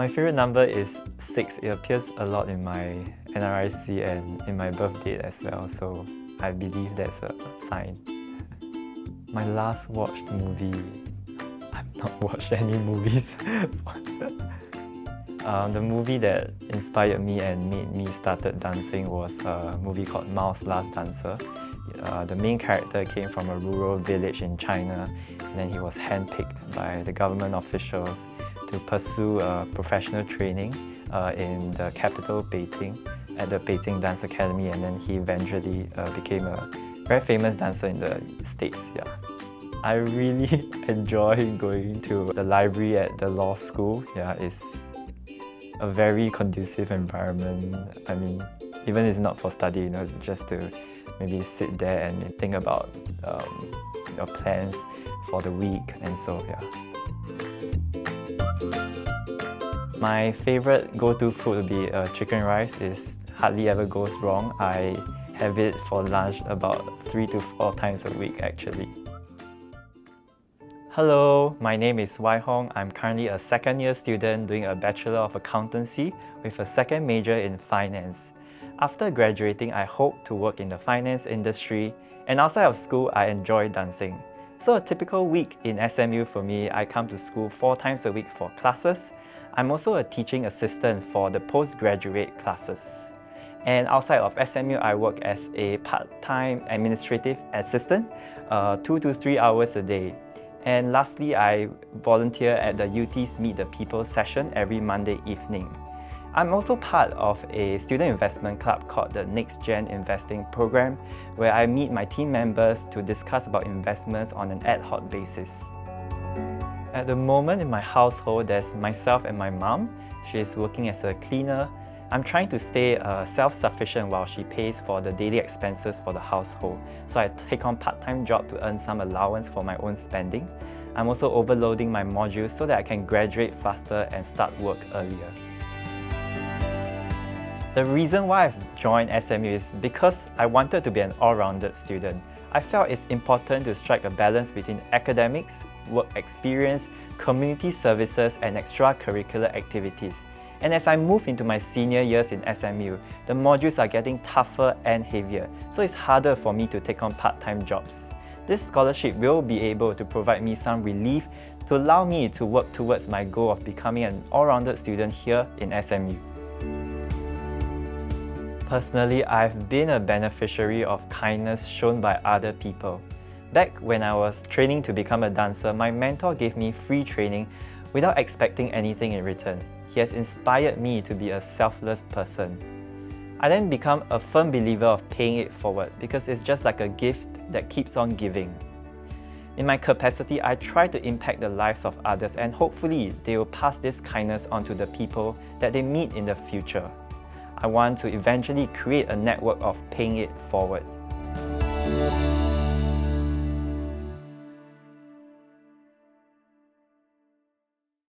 My favorite number is 6. It appears a lot in my NRIC and in my birth date as well, so I believe that's a sign. My last watched movie... I've not watched any movies. The movie that inspired me and made me started dancing was a movie called Mao's Last Dancer. The main character came from a rural village in China, and then he was handpicked by the government officials to pursue professional training in the capital Beijing at the Beijing Dance Academy, and then he eventually became a very famous dancer in the States. Yeah. I really enjoy going to the library at the law school. Yeah, it's a very conducive environment. I mean, even if it's not for study, just to maybe sit there and think about your plans for the week, and so yeah. My favorite go-to food would be chicken rice. It hardly ever goes wrong. I have it for lunch about 3 to 4 times a week actually. Hello, my name is Wai Hong. I'm currently a second-year student doing a Bachelor of Accountancy with a second major in Finance. After graduating, I hope to work in the finance industry, and outside of school, I enjoy dancing. So a typical week in SMU for me, I come to school 4 times a week for classes. I'm also a teaching assistant for the postgraduate classes. And outside of SMU, I work as a part-time administrative assistant, 2 to 3 hours a day. And lastly, I volunteer at the UT's Meet the People session every Monday evening. I'm also part of a student investment club called the Next Gen Investing Program, where I meet my team members to discuss about investments on an ad hoc basis. At the moment in my household, there's myself and my mom. She is working as a cleaner. I'm trying to stay self-sufficient while she pays for the daily expenses for the household. So I take on part-time job to earn some allowance for my own spending. I'm also overloading my modules so that I can graduate faster and start work earlier. The reason why I've joined SMU is because I wanted to be an all-rounded student. I felt it's important to strike a balance between academics, work experience, community services, and extracurricular activities. And as I move into my senior years in SMU, the modules are getting tougher and heavier, so it's harder for me to take on part-time jobs. This scholarship will be able to provide me some relief to allow me to work towards my goal of becoming an all-rounded student here in SMU. Personally, I've been a beneficiary of kindness shown by other people. Back when I was training to become a dancer, my mentor gave me free training without expecting anything in return. He has inspired me to be a selfless person. I then become a firm believer of paying it forward because it's just like a gift that keeps on giving. In my capacity, I try to impact the lives of others, and hopefully they will pass this kindness on to the people that they meet in the future. I want to eventually create a network of paying it forward.